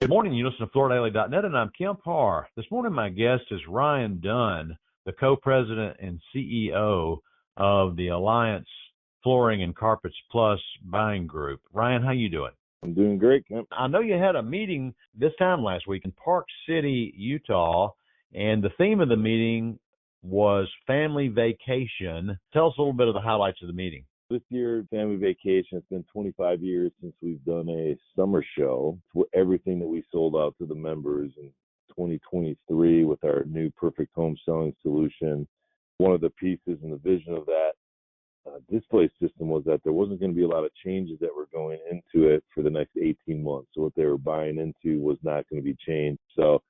Good morning. You listen to FloorDaily.net, and I'm Kemp Harr. This morning, my guest is Ryan Dunn, the co-president and CEO of the Alliance Flooring and Carpets Plus buying group. Ryan, how you doing? I'm doing great, Kemp. I know you had a meeting this time last week in Park City, Utah, and the theme of the meeting was family vacation. Tell us a little bit of the highlights of the meeting. This year, family vacation, it's been 25 years since we've done a summer show. It's everything that we sold out to the members in 2023 with our new perfect home selling solution. One of the pieces and the vision of that display system was that there wasn't going to be a lot of changes that were going into it for the next 18 months. So what they were buying into was not going to be changed. So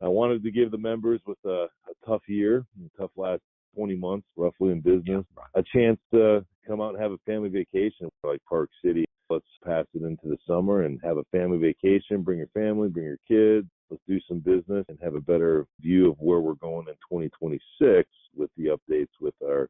I wanted to give the members with a tough year, a tough last 20 months roughly in business, a chance to come out and have a family vacation like Park City. Let's pass it into the summer and have a family vacation. Bring your family, bring your kids. Let's do some business and have a better view of where we're going in 2026 with the updates with our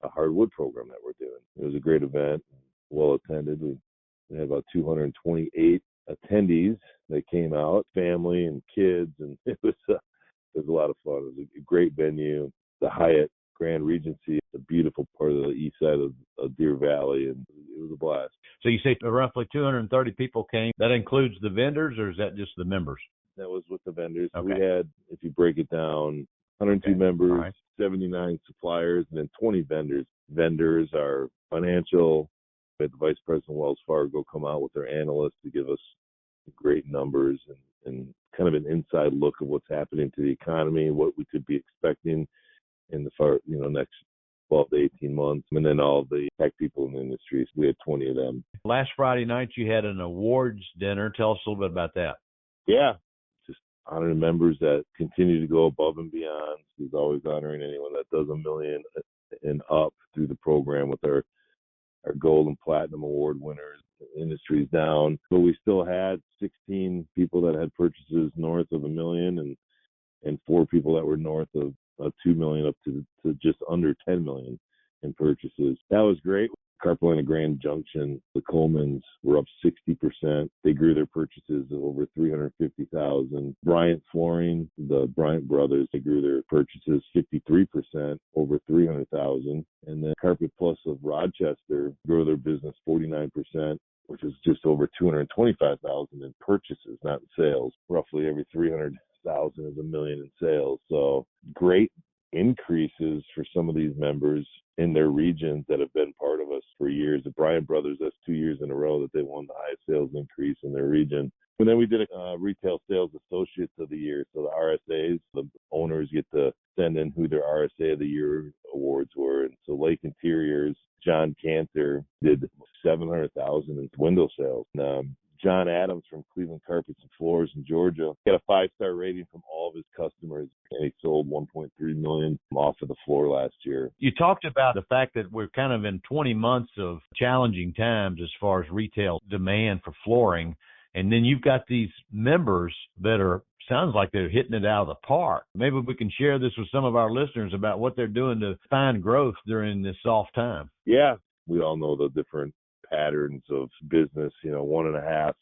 hardwood program that we're doing. It was a great event, well attended. We had about 228 attendees that came out, family and kids, and it was a lot of fun. It was a great venue. The Hyatt Grand Regency, a beautiful part of the east side of Deer Valley, and it was a blast. So you say roughly 230 people came. That includes the vendors, or is that just the members? That was with the vendors. Okay. We had, if you break it down, 102 members, 79 suppliers, and then 20 vendors. Vendors are financial. We had the Vice President of Wells Fargo come out with their analysts to give us great numbers and kind of an inside look of what's happening to the economy, what we could be expecting in the next 12 to 18 months, and then all the tech people in the industry. So we had 20 of them. Last Friday night, you had an awards dinner. Tell us a little bit about that. Yeah, just honoring members that continue to go above and beyond. He's always honoring anyone that does $1 million and up through the program with our gold and platinum award winners. The industry's down, but we still had 16 people that had purchases north of $1 million and 4 people that were north of $2 million up to just under $10 million in purchases. That was great. Carpenter Grand Junction, the Colemans were up 60%. They grew their purchases to over $350,000. Bryant Flooring, the Bryant brothers, they grew their purchases 53%, over $300,000. And then Carpet Plus of Rochester grew their business 49%, which is just over $225,000 in purchases, not in sales. Roughly every $300,000 is $1 million in sales. So great increases for some of these members in their regions that have been part of us for years. The Bryant brothers, that's 2 years in a row that they won the highest sales increase in their region. And then we did a Retail Sales Associates of the Year. So the RSAs, the owners get to send in who their RSA of the Year awards were. And so Lake Interiors, John Cantor did $700,000 in window sales. And, John Adams from Cleveland Carpets and Floors in Georgia got a 5-star rating from all of his customers, and he sold $1.3 million off of the floor last year. You talked about the fact that we're kind of in 20 months of challenging times as far as retail demand for flooring, and then you've got these members that sounds like they're hitting it out of the park. Maybe we can share this with some of our listeners about what they're doing to find growth during this soft time. Yeah, we all know the different patterns of business, 1.5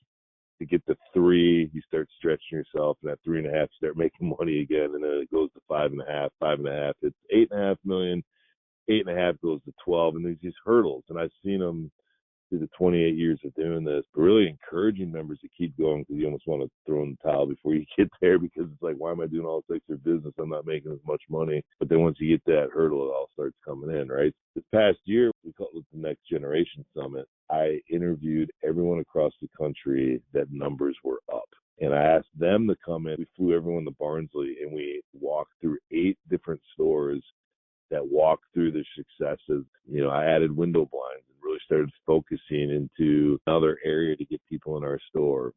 to get to 3, you start stretching yourself, and at 3.5 you start making money again, and then it goes to 5.5, it's $8.5 million, 8.5 goes to 12, and there's these hurdles, and I've seen them through the 28 years of doing this, but really encouraging members to keep going, because you almost want to throw in the towel before you get there, because it's like, why am I doing all this extra business? I'm not making as much money. But then once you get that hurdle, it all starts coming in, right? This past year, we called it the Next Generation Summit. I interviewed everyone across the country that numbers were up. And I asked them to come in. We flew everyone to Barnsley, and we walked through 8 different stores that walked through the successes. I added window blinds and really started focusing into another area to get people in our store,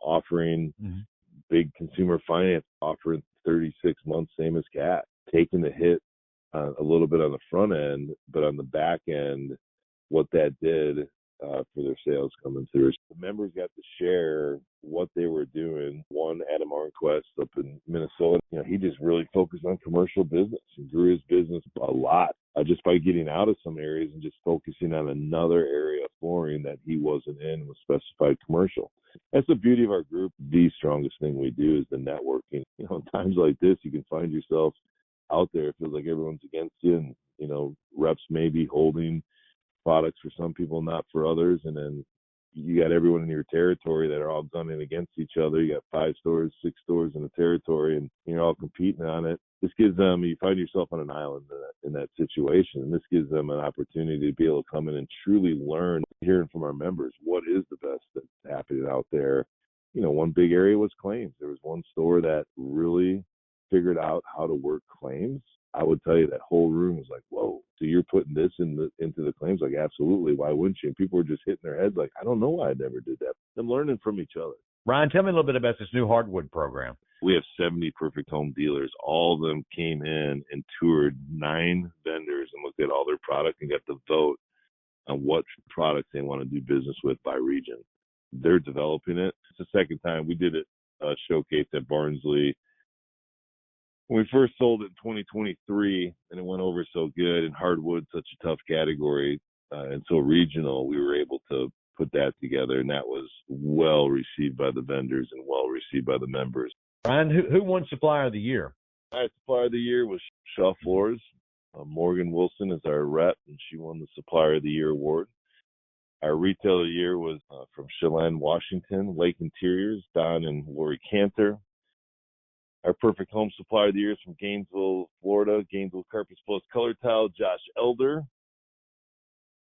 offering big consumer finance, offering 36 months, same as CAT, taking the hit a little bit on the front end, but on the back end, what that did for their sales coming through. The members got to share what they were doing. One, Adam Arnquist up in Minnesota, he just really focused on commercial business and grew his business a lot just by getting out of some areas and just focusing on another area of flooring that he wasn't in, was specified commercial. That's the beauty of our group. The strongest thing we do is the networking. You know, in times like this, you can find yourself out there. It feels like everyone's against you, and reps may be holding products for some people, not for others, and then you got everyone in your territory that are all gunning against each other. You got 5 stores, 6 stores in the territory, and you're all competing on it. This gives them, you find yourself on an island in that situation, and this gives them an opportunity to be able to come in and truly learn, hearing from our members, what is the best that's happening out there. One big area was claims. There was one store that really figured out how to work claims. I would tell you that whole room was like, whoa, so you're putting this into the claims? Like, absolutely. Why wouldn't you? And people were just hitting their heads like, I don't know why I never did that. I'm learning from each other. Ryan, tell me a little bit about this new hardwood program. We have 70 Perfect Home dealers. All of them came in and toured 9 vendors and looked at all their product and got to vote on what products they want to do business with by region. They're developing it. It's the second time we did it, showcase at Barnsley. When we first sold it in 2023, and it went over so good, and hardwood, such a tough category, and so regional, we were able to put that together, and that was well received by the vendors and well received by the members. Ryan, who won Supplier of the Year? Our Supplier of the Year was Shaw Floors. Morgan Wilson is our rep, and she won the Supplier of the Year award. Our Retailer of the Year was from Chelan, Washington. Lake Interiors, Dunn and Lori Cantor. Our Perfect Home Supplier of the Year is from Gainesville, Florida. Gainesville Carpets Plus Color Tile, Josh Elder.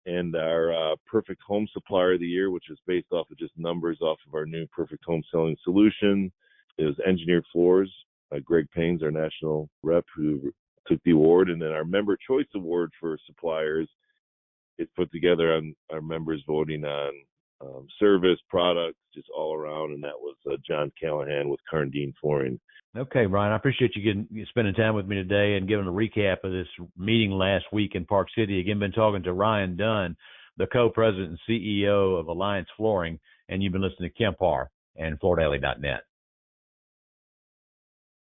And our Perfect Home Supplier of the Year, which is based off of just numbers off of our new Perfect Home Selling Solution, is Engineered Floors. Greg Payne's our national rep who took the award. And then our Member Choice Award for suppliers is put together on our members voting on service, products, just all around. And that was John Callahan with Carndine Flooring. Okay, Ryan, I appreciate you spending time with me today and giving a recap of this meeting last week in Park City. Again, been talking to Ryan Dunn, the co-president and CEO of Alliance Flooring, and you've been listening to Kemp Harr and FloorDaily.net.